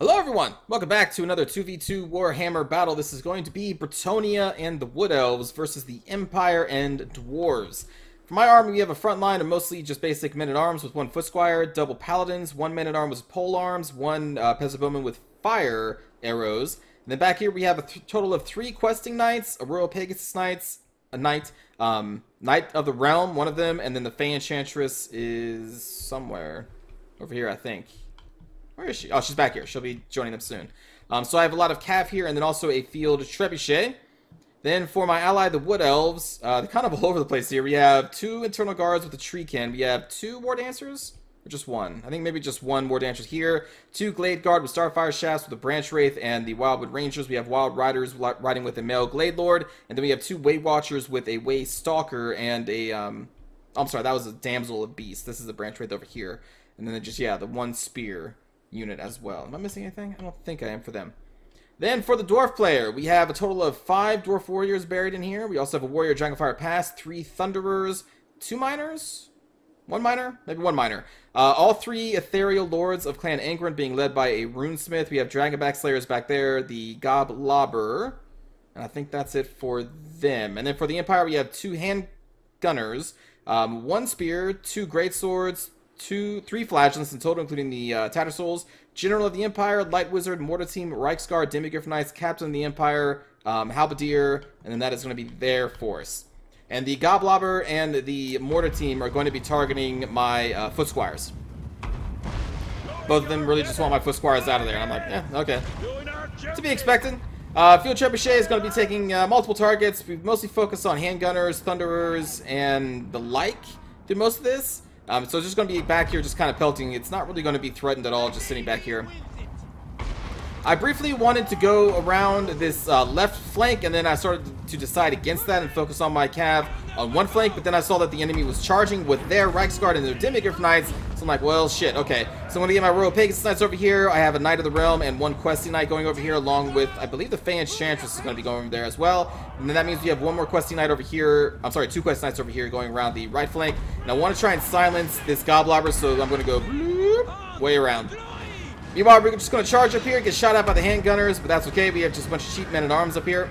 Hello everyone! Welcome back to another 2v2 Warhammer battle. This is going to be Bretonnia and the Wood Elves versus the Empire and Dwarves. For my army, we have a front line of mostly just basic men-at-arms with one Footsquire, double Paladins, one man-at-arm with pole arms, one peasant bowman with fire arrows. And then back here we have a total of 3 questing knights, a Royal Pegasus Knight, Knight of the Realm, one of them, and then the Fey Enchantress is somewhere over here, I think. Where is she? Oh, she's back here. She'll be joining them soon. So I have a lot of cav here, and then also a field trebuchet. Then for my ally, the Wood Elves, they're kind of all over the place here. We have 2 internal guards with a treekin. We have 2 war dancers, or just 1? I think maybe just 1 war dancer here. 2 glade guard with starfire shafts with a branch wraith and the wildwood rangers. We have wild riders riding with a male glade lord, and then we have 2 way watchers with a way stalker and a I'm sorry, that was a damsel of beast. This is a branch wraith over here, and then just the 1 spear unit as well. Am I missing anything? I don't think I am for them. Then for the dwarf player, we have a total of 5 dwarf warriors buried in here. We also have a warrior Dragonfire Pass, 3 thunderers, 2 miners, 1 miner, maybe 1 miner. All 3 ethereal lords of Clan Angren being led by a runesmith. We have Dragonback Slayers back there, the Goblobber, and I think that's it for them. And then for the Empire, we have 2 hand gunners, 1 spear, 2 greatswords, 3 flagellants in total, including the Tattersouls, General of the Empire, Light Wizard, Mortar Team, Reiksguard, Demigryph Knights, Captain of the Empire, Halberdier, and then that is going to be their force. And the Goblobber and the Mortar Team are going to be targeting my Footsquires. Both of them really just want my Footsquires out of there. And I'm like, yeah, okay. To be expected. Field Trebuchet is going to be taking multiple targets. We mostly focus on handgunners, thunderers, and the like through most of this. So it's just going to be back here just kind of pelting. It's not really going to be threatened at all, just sitting back here. I briefly wanted to go around this left flank, and then I started to decide against that and focus on my cav on one flank, but then I saw that the enemy was charging with their Reiksguard and their Demigryph Knights, so I'm like, well, shit, okay. So I'm going to get my Royal Pegasus Knights over here. I have a Knight of the Realm and 1 Questing Knight going over here, along with, I believe, the Fey Enchantress is going to be going over there as well. And then that means we have 1 more Questing Knight over here. I'm sorry, 2 Questing Knights over here going around the right flank. And I want to try and silence this Goblobber, so I'm going to go bloop, way around. Meanwhile, we're just going to charge up here, get shot at by the handgunners, but that's okay. We have just a bunch of cheap men-at-arms up here.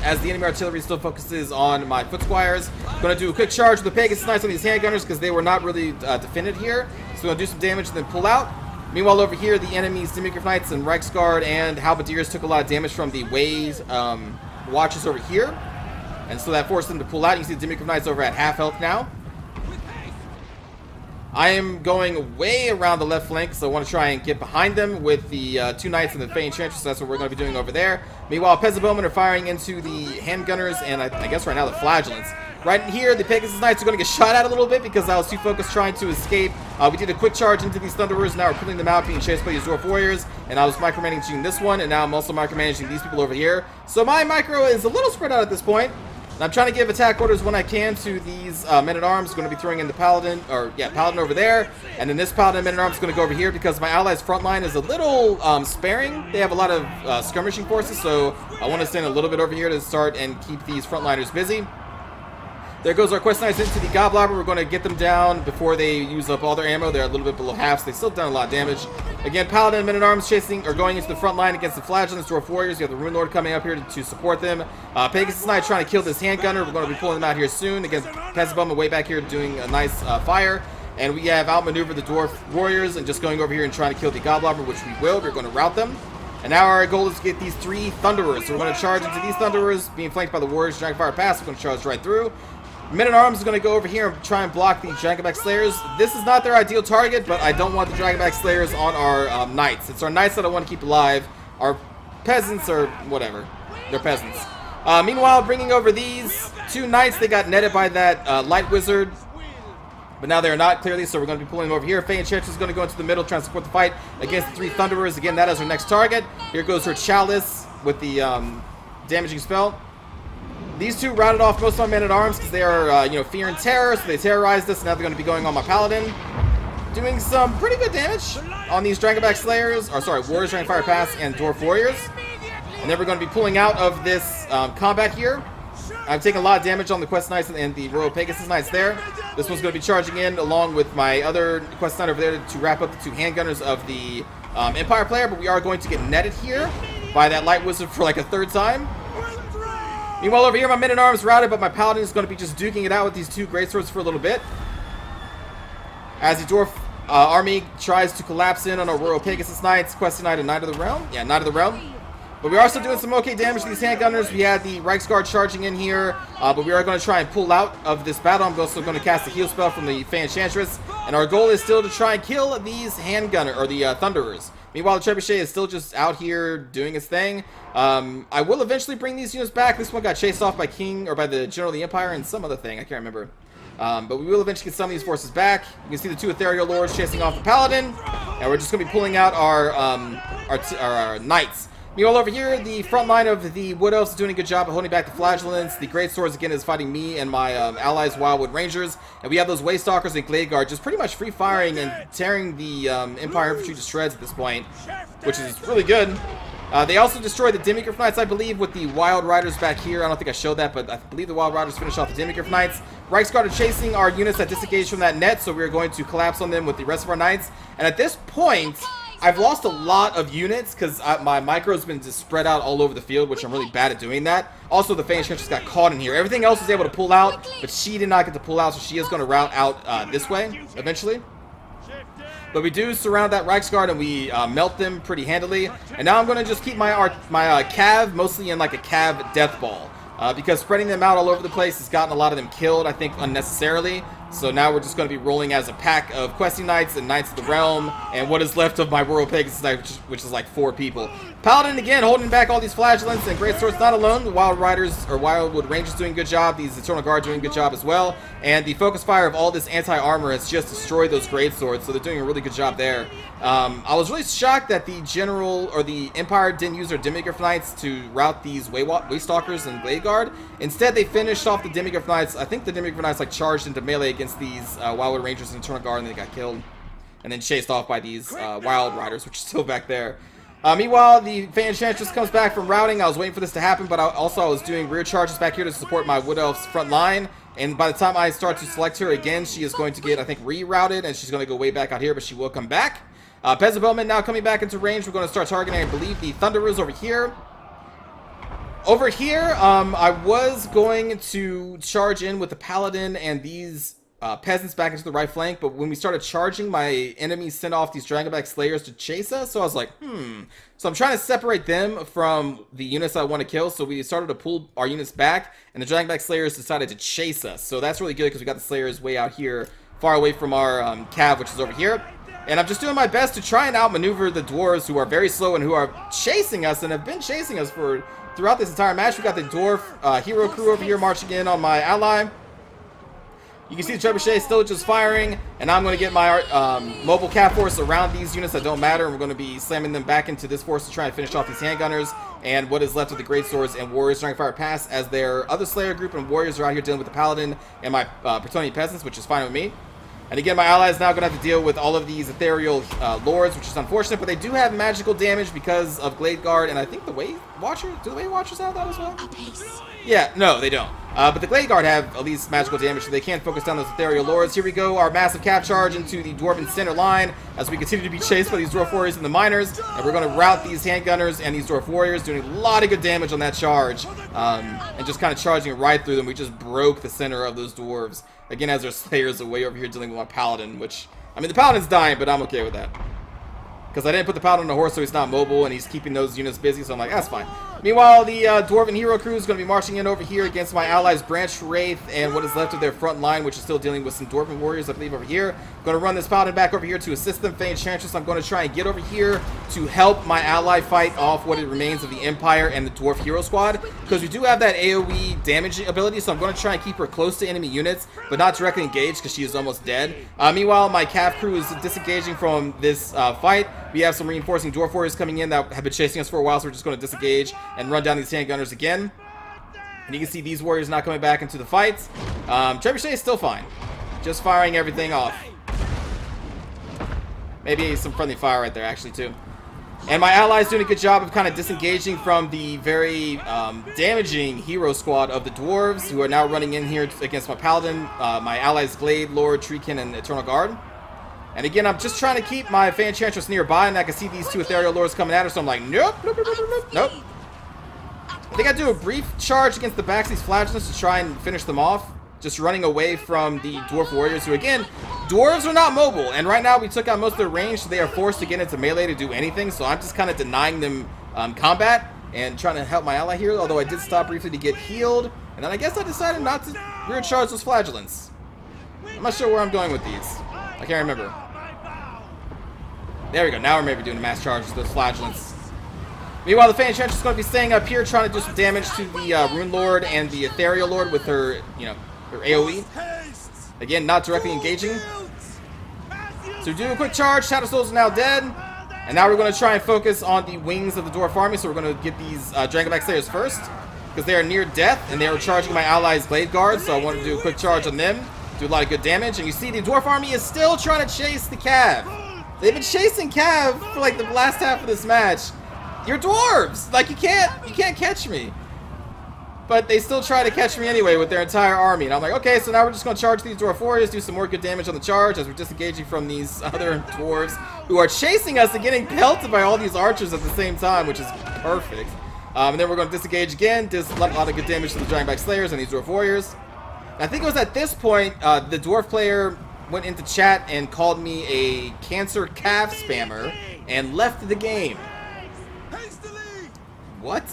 As the enemy artillery still focuses on my Footsquires. Going to do a quick charge with the Pegasus Knights on these handgunners because they were not really defended here. So we're going to do some damage and then pull out. Meanwhile, over here, the enemy's Demigryph Knights and Reiksguard and Halberdiers took a lot of damage from the Ways watches over here. And so that forced them to pull out. You see the Demigryph Knights over at half health now. I am going way around the left flank, so I want to try and get behind them with the 2 Knights and the Fey Enchantress. So that's what we're going to be doing over there. Meanwhile, Peasant Bowmen are firing into the handgunners and I guess right now the Flagellants. Right here, the Pegasus Knights are going to get shot at a little bit because I was too focused trying to escape. We did a quick charge into these Thunderers. Now we're pulling them out, being chased by these Dwarf Warriors. And I was micromanaging this one, and now I'm also micromanaging these people over here. So my micro is a little spread out at this point. I'm trying to give attack orders when I can to these men-at-arms. Going to be throwing in the Paladin, Paladin over there. And then this Paladin men-at-arms is going to go over here because my allies' front line is a little sparing. They have a lot of skirmishing forces, so I want to stand a little bit over here to start and keep these frontliners busy. There goes our Quest Knights into the Goblobber. We're going to get them down before they use up all their ammo. They're a little bit below half, so they've still done a lot of damage. Again, Paladin and Men-at-Arms going into the front line against the Flagellants, Dwarf Warriors. You have the Rune Lord coming up here to support them. Pegasus Knight trying to kill this handgunner. We're going to be pulling them out here soon against Peasant Bowmen way back here doing a nice fire. And we have outmaneuvered the Dwarf Warriors and just going over here and trying to kill the Goblobber, which we will. We're going to rout them. And now our goal is to get these 3 Thunderers. So we're going to charge into these Thunderers, being flanked by the Warriors. Dragonfire Pass, we're going to charge right through. Men-at-Arms is going to go over here and try and block the Dragonback Slayers. This is not their ideal target, but I don't want the Dragonback Slayers on our Knights. It's our Knights that I want to keep alive. Our peasants are whatever. They're peasants. Meanwhile, bringing over these 2 Knights, they got netted by that Light Wizard. But now they're not, clearly, so we're going to be pulling them over here. Fey Enchantress is going to go into the middle, trying to support the fight against the 3 Thunderers. Again, that is our next target. Here goes her Chalice with the damaging spell. These 2 routed off most of my men-at-arms because they are, fear and terror, so they terrorized us. Now they're going to be going on my Paladin, doing some pretty good damage on these Dragonback Slayers, Warriors, Dragonfire Pass, and Dwarf Warriors. And then we're going to be pulling out of this combat here. I've taken a lot of damage on the Quest Knights and the Royal Pegasus Knights there. This one's going to be charging in along with my other Quest Knight over there to wrap up the 2 handgunners of the Empire player, but we are going to get netted here by that Light Wizard for like a third time. Meanwhile, over here, my Men-at-Arms routed, but my Paladin is going to be just duking it out with these two Greatswords for a little bit. As the Dwarf army tries to collapse in on our Royal Pegasus Knights, Questing Knight and Knight of the Realm. Yeah, Knight of the Realm. But we are still doing some okay damage to these handgunners. We had the Reiksguard charging in here, but we are going to try and pull out of this battle. I'm also going to cast a heal spell from the Fey Enchantress, and our goal is still to try and kill these handgunner or the Thunderers. Meanwhile, the Trebuchet is still just out here doing its thing. I will eventually bring these units back. This one got chased off by King or by the General of the Empire and some other thing. I can't remember. But we will eventually get some of these forces back. You can see the two Ethereal Lords chasing off the Paladin, and we're just going to be pulling out our Knights. Meanwhile, over here, the front line of the Wood Elves is doing a good job of holding back the Flagellants. The Great Swords, again, is fighting me and my allies, Wildwood Rangers. And we have those Waystalkers and Glade Guard just pretty much free-firing and tearing the Empire Infantry to shreds at this point, which is really good. They also destroyed the Demigryph Knights, I believe, with the Wild Riders back here. I don't think I showed that, but I believe the Wild Riders finished off the Demigryph Knights. Reiksguard are chasing our units that disengaged from that net, so we're going to collapse on them with the rest of our Knights. And at this point, I've lost a lot of units because my micro's been just spread out all over the field, which I'm really bad at doing that. Also, the Fey Enchantress got caught in here. Everything else was able to pull out, but she did not get to pull out, so she is going to route out this way eventually. But we do surround that Reiksguard and we melt them pretty handily. And now I'm going to just keep my Cav mostly in like a Cav death ball. Because spreading them out all over the place has gotten a lot of them killed, I think, unnecessarily. So now we're just going to be rolling as a pack of Questing Knights and Knights of the Realm, and what is left of my Royal Pegasus Knight, which is like 4 people. Paladin, again, holding back all these Flagellants and Great Swords, not alone. The Wild Riders, or Wildwood Rangers, doing a good job. These Eternal Guard doing a good job as well. And the focus fire of all this anti-armor has just destroyed those Great Swords, so they're doing a really good job there. I was really shocked that the General, or the Empire, didn't use their Demigryph Knights to rout these Waystalkers and Glade Guard. Instead, they finished off the Demigryph Knights. I think the Demigryph Knights like charged into melee against these Wildwood Rangers and Eternal Guard, and they got killed. And then chased off by these Wild Riders, which are still back there. Meanwhile, the Fey Enchantress comes back from routing. I was waiting for this to happen, but I was doing rear charges back here to support my Wood Elf's front line. And by the time I start to select her again, she is going to get, I think, rerouted, and she's going to go way back out here, but she will come back. Peasant Bowman now coming back into range. We're going to start targeting, I believe, the Thunderers over here. Over here, I was going to charge in with the Paladin and these peasants back into the right flank, but when we started charging, my enemies sent off these Dragonback Slayers to chase us, so I was like, So I'm trying to separate them from the units I want to kill, so we started to pull our units back, and the Dragonback Slayers decided to chase us. So that's really good, because we got the Slayers way out here, far away from our Cav, which is over here. And I'm just doing my best to try and outmaneuver the Dwarves, who are very slow and who are chasing us, and have been chasing us throughout this entire match. We got the Dwarf hero crew over here marching in on my ally. You can see the Trebuchet still just firing, and I'm going to get my mobile Cav force around these units that don't matter, and we're going to be slamming them back into this force to try and finish off these handgunners and what is left of the Great Swords and Warriors during Fire Pass, as their other Slayer group and Warriors are out here dealing with the Paladin and my Bretonnian Peasants, which is fine with me. And again, my ally is now going to have to deal with all of these Ethereal Lords, which is unfortunate, but they do have magical damage because of Glade Guard, and I think the Way Watcher, do the Way Watchers have that as well? Yeah, no, they don't. But the Glade Guard have at least magical damage, so they can focus down those Ethereal Lords. Here we go, our massive cap charge into the Dwarven center line as we continue to be chased by these Dwarf Warriors and the Miners. And we're going to rout these Handgunners and these Dwarf Warriors, doing a lot of good damage on that charge. And just kind of charging right through them. We just broke the center of those Dwarves. Again, as their Slayers are way over here dealing with my Paladin, which, I mean, the Paladin's dying, but I'm okay with that. Because I didn't put the Paladin on the horse, so he's not mobile, and he's keeping those units busy, so I'm like, that's fine. Meanwhile, the Dwarven Hero crew is going to be marching in over here against my allies, Branch Wraith, and what is left of their front line, which is still dealing with some Dwarven Warriors, I believe, over here. Going to run this Paladin back over here to assist them. Fey Enchantress, I'm going to try and get over here to help my ally fight off what it remains of the Empire and the Dwarf Hero Squad, because we do have that AoE damage ability, so I'm going to try and keep her close to enemy units, but not directly engaged, because she is almost dead. Meanwhile, my Cav crew is disengaging from this fight. We have some reinforcing Dwarf Warriors coming in that have been chasing us for a while, so we're just going to disengage and run down these handgunners again. And you can see these Warriors not coming back into the fight. Trebuchet is still fine. Just firing everything off. Maybe some friendly fire right there, actually, too. And my allies doing a good job of kind of disengaging from the very damaging hero squad of the Dwarves, who are now running in here against my Paladin, my allies Glade, Lord, Treekin, and Eternal Guard. And again, I'm just trying to keep my Fan Enchantress nearby, and I can see these two Ethereal Lords coming at her, so I'm like, nope, nope, nope, nope, nope, nope. I think I do a brief charge against the backs of these Flagellants to try and finish them off. Just running away from the Dwarf Warriors, who again, Dwarves are not mobile. And right now we took out most of their range, so they are forced to get into melee to do anything. So I'm just kind of denying them combat and trying to help my ally here. Although I did stop briefly to get healed. And then I guess I decided not to rear charge those Flagellants. I'm not sure where I'm going with these. I can't remember. There we go. Now we're maybe doing a mass charge with those Flagellants. Meanwhile, the Fan Enchantress is going to be staying up here trying to do some damage to the Rune Lord and the Ethereal Lord with her, her AoE. Again, not directly engaging. So do a quick charge. Shadow Souls are now dead. And now we're going to try and focus on the wings of the Dwarf army. So we're going to get these Dragonback Slayers first, because they are near death and they are charging my allies' Blade Guards. So I want to do a quick charge on them. Do a lot of good damage. And you see the Dwarf army is still trying to chase the Cav. They've been chasing Cav for like the last half of this match. You're dwarves! Like, you can't catch me. But they still try to catch me anyway with their entire army. And I'm like, okay, so now we're just going to charge these Dwarf Warriors, do some more good damage on the charge as we're disengaging from these other dwarves who are chasing us and getting pelted by all these archers at the same time, which is perfect. And then we're going to disengage again, do a lot of good damage to the Dragonback Slayers and these Dwarf Warriors. And I think it was at this point, the Dwarf player went into chat and called me a cancer calf spammer and left the game. What?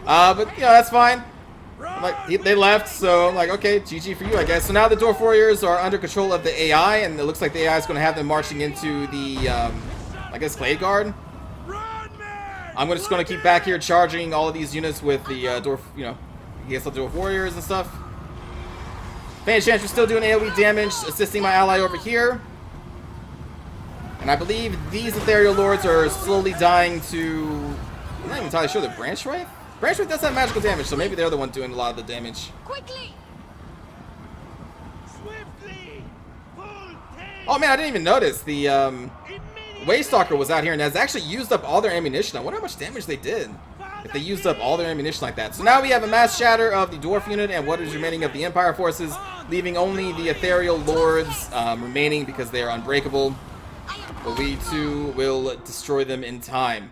But that's fine. Like, they left, so I'm like, okay, GG for you, I guess. So now the Dwarf Warriors are under control of the AI, and it looks like the AI is going to have them marching into the, I guess, Blade Guard. I'm just going to keep back here charging all of these units with the Dwarf, I guess the Dwarf Warriors and stuff. Fan Enchantress still doing AoE damage, assisting my ally over here. And I believe these Ethereal Lords are slowly dying to... I'm not even entirely sure. The Branch Wraith? Branch Wraith does have magical damage, so maybe they're the one doing a lot of the damage. Quickly. Oh man, I didn't even notice. The Waystalker was out here and has actually used up all their ammunition. I wonder how much damage they did if they used up all their ammunition like that. So now we have a mass shatter of the Dwarf unit and what is remaining of the Empire forces, leaving only the Ethereal Lords remaining because they are unbreakable. But we too will destroy them in time.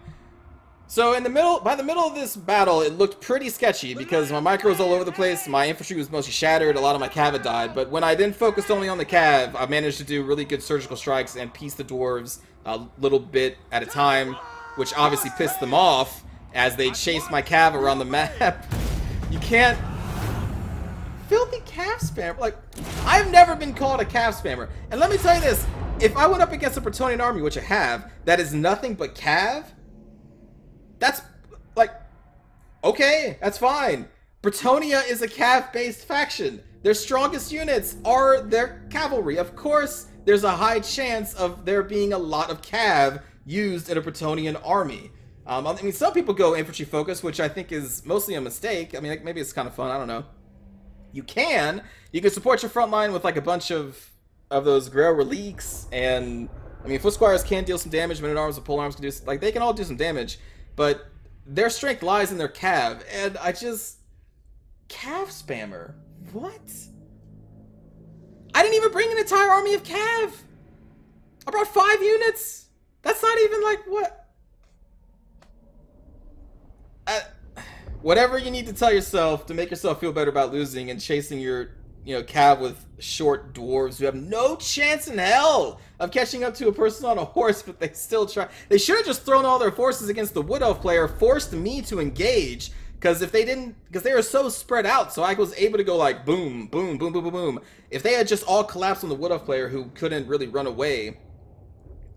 So by the middle of this battle, it looked pretty sketchy because my micro was all over the place, my infantry was mostly shattered, a lot of my cav had died, but when I then focused only on the cav, I managed to do really good surgical strikes and piece the dwarves a little bit at a time, which obviously pissed them off as they chased my cav around the map. You can't... Filthy cav spammer. Like, I've never been called a cav spammer. And let me tell you this, if I went up against a Bretonnian army, which I have, that is nothing but cav, that's, like, okay, that's fine. Bretonnia is a cav-based faction. Their strongest units are their cavalry. Of course, there's a high chance of there being a lot of cav used in a Bretonnian army. I mean, some people go infantry focus, which I think is mostly a mistake. I mean, maybe it's kind of fun, I don't know. You can support your front line with, like, a bunch of those Grail Reliques, and, I mean, Foot Squires can deal some damage, Men-at-Arms and Polearms can do, like, they can all do some damage. But their strength lies in their cav, and cav spammer. What? I didn't even bring an entire army of cav. I brought 5 units. That's not even like what? Whatever you need to tell yourself to make yourself feel better about losing and chasing your, cav with short dwarves who have no chance in hell of catching up to a person on a horse, but they still try. They should have just thrown all their forces against the Wood Elf player, forced me to engage, because if they didn't, because they were so spread out, so I was able to go like boom, boom, boom, boom, boom, boom. If they had just all collapsed on the Wood Elf player who couldn't really run away,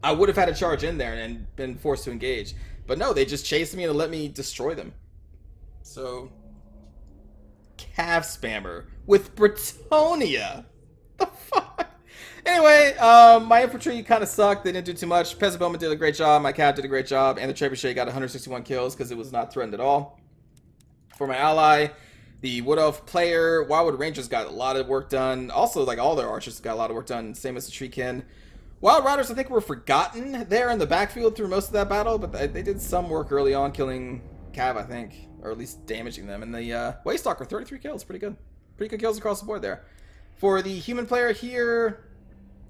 I would have had to charge in there and been forced to engage. But no, they just chased me and let me destroy them. So, cav spammer with Bretonnia. The fuck? Anyway, my infantry kind of sucked. They didn't do too much. Peasant Bowman did a great job. My cav did a great job. And the Trebuchet got 161 kills because it was not threatened at all. For my ally, the Wood Elf player, Wildwood Rangers got a lot of work done. Also, like, all their archers got a lot of work done. Same as the Treekin. Wild Riders, I think, were forgotten there in the backfield through most of that battle. But they did some work early on killing cav, I think. Or at least damaging them. And the Waystalker, 33 kills. Pretty good. Pretty good kills across the board there. For the human player here,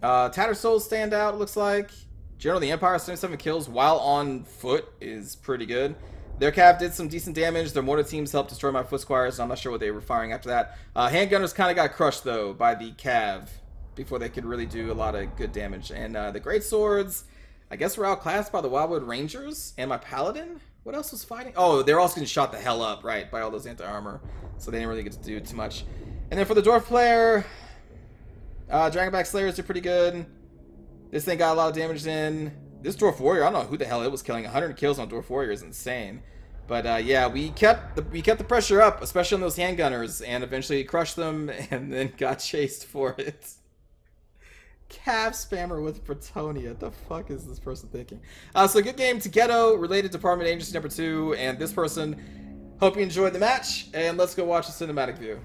Tattersouls stand out, it looks like. General of the Empire, 77 kills while on foot is pretty good. Their cav did some decent damage. Their mortar teams helped destroy my foot squires, so I'm not sure what they were firing after that. Handgunners kind of got crushed, though, by the cav before they could really do a lot of good damage. And the great swords, I guess, were outclassed by the Wildwood Rangers and my paladin. What else was fighting? Oh, they're also getting shot the hell up, right, by all those anti-armor. So they didn't really get to do too much. And then for the dwarf player, Dragonback Slayers did pretty good. This thing got a lot of damage in. This Dwarf Warrior, I don't know who the hell it was killing. 100 kills on Dwarf Warrior is insane. But yeah, we kept the pressure up, especially on those handgunners, and eventually crushed them, and then got chased for it. Cav spammer with Bretonia. The fuck is this person thinking? So good game to Ghetto, related Department Agency number 2, and this person. Hope you enjoyed the match, and let's go watch the cinematic view.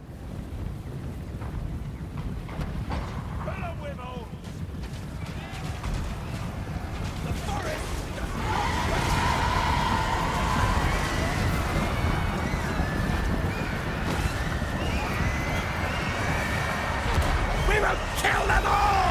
Kill them all!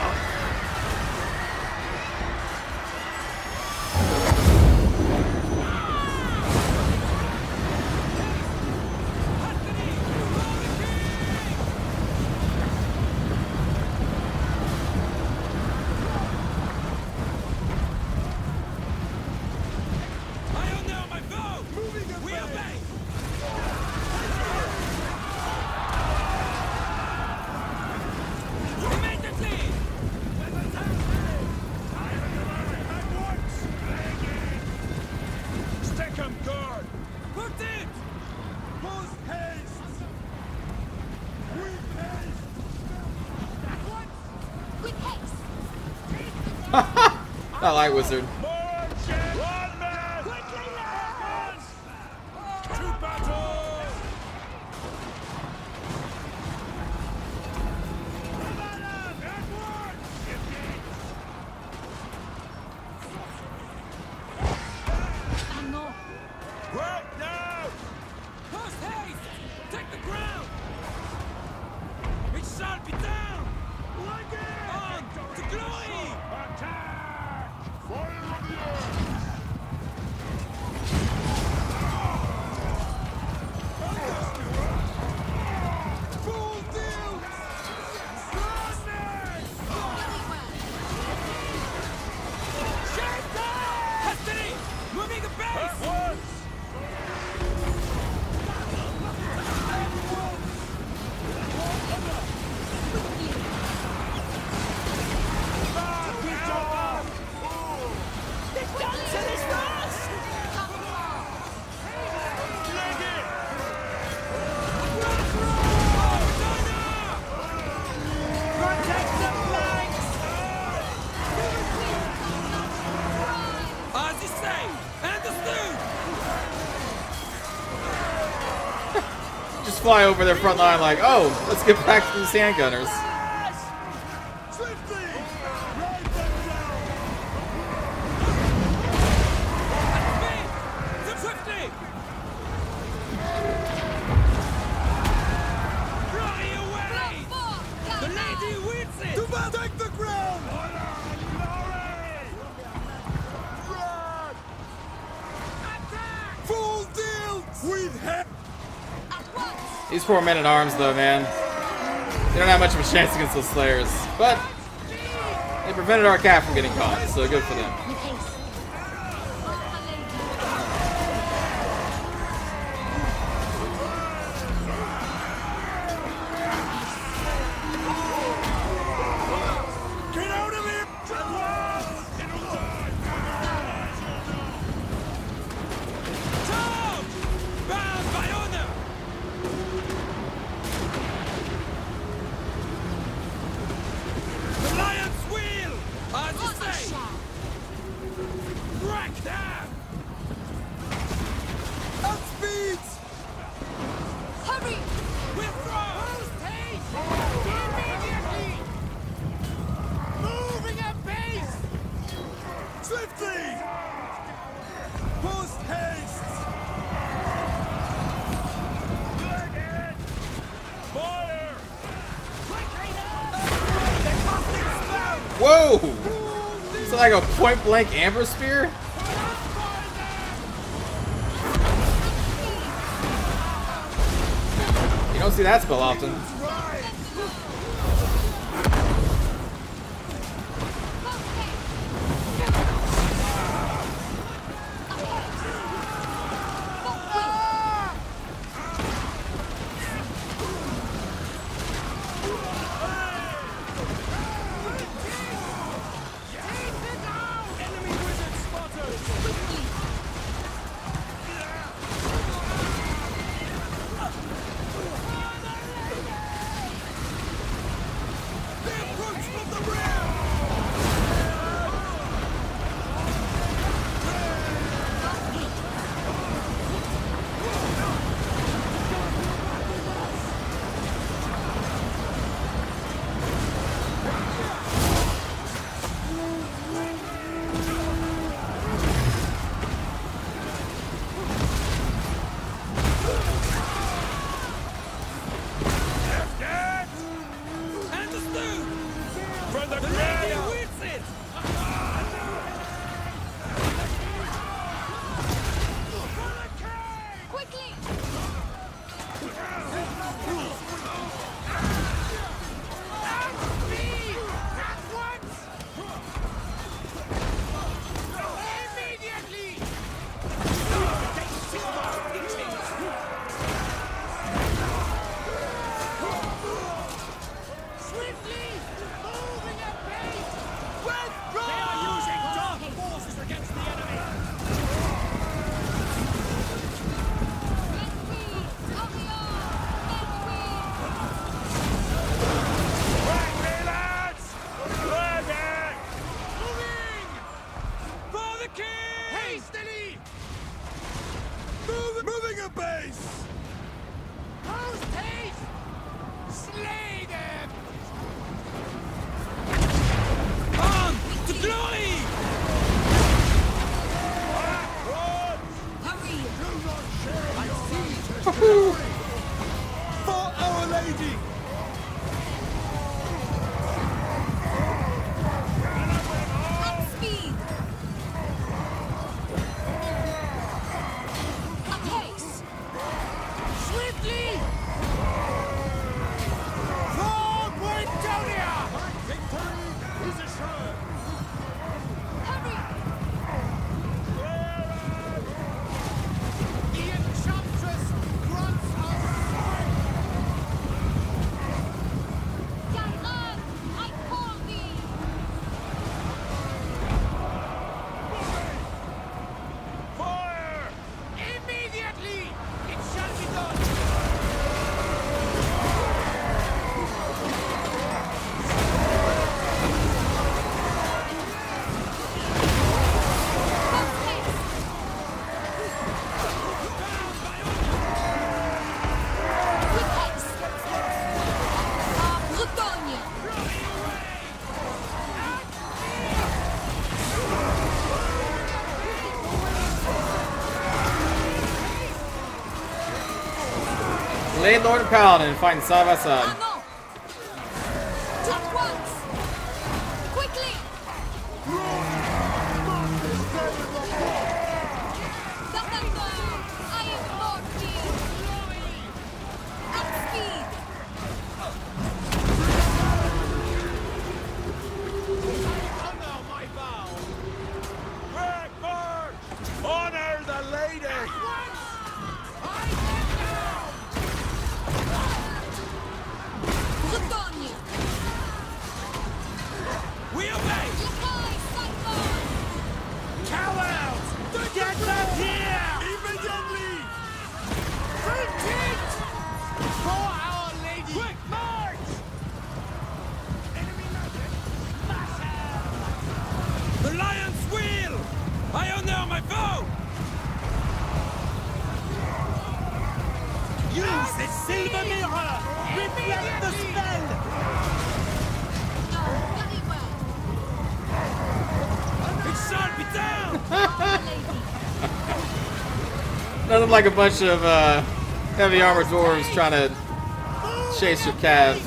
That light wizard. Fly over their front line like, oh, let's get back to these handgunners. Take the ground! Full deal! We've had. These poor men-at-arms, though, man. They don't have much of a chance against those Slayers. But they prevented our cat from getting caught, so good for them. Get out of here! Bound by honor! The lion's wheel! As you say! like a point-blank amber spear? You don't see that spell often. Moving a base! Post haste! Slay them! On to glory! Hurry! Do not share your for Our Lady! At speed! Apace! Swiftly! For Britonia! Victory is assured! Hurry! The Enchantress grants us strength! Yairan, I call thee! Fire! Immediately! It shall be done! Post haste! With haste! Bretonia! Blade Lord and Paladin fighting side by side. Amont! At once! Quickly! Defender! I implore thee! At speed! Honor my vow! Red March! Honor the lady! Bretonia! We obey! Lakai Cyclone! Cowards! Get back here! Immediately! Retreat! For Our Lady! Quick march! Enemy landed! The lion's wheel! I honor my vow! Use the silver mirror! Reflect the spell! Oh, very well! It shall be done! Our Lady! Nothing like a bunch of heavy armored dwarves trying to chase your calves.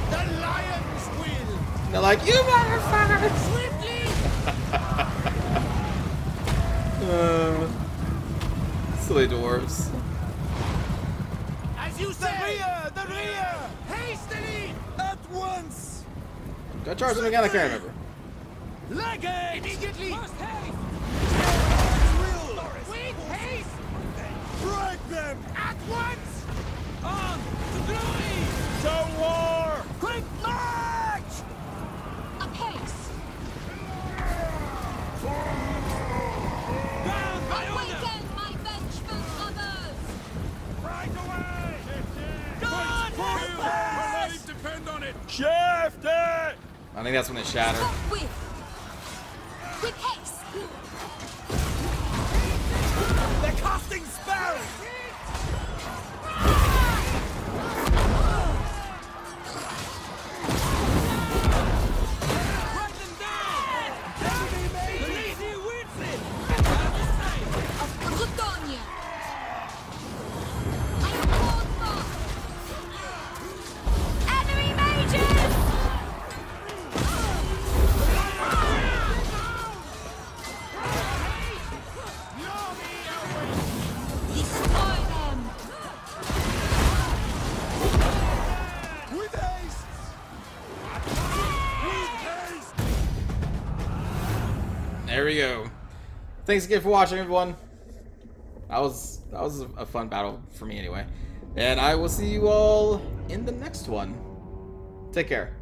The lion's wheel! They're like, you motherfuckers! Swiftly! Silly dwarves. As you say! The rear! Hastily! At once! Got charged them again, I can't remember. Leg it! Immediately! Must haste! With haste! Break them! At once! On to glory! To war! Quick march! Apace! Down by order! Awaken my vengeful brothers! Right away! God help us! Our lives depend on it! Shift it! I think that's when it shattered. Stop with haste! They're casting spells! Run them down! The lazy wins it! Of Bretonia! I am called for enemy mages! Destroy them! With haste! With haste! There we go. Thanks again for watching, everyone. That was a fun battle for me anyway. And I will see you all in the next one. Take care.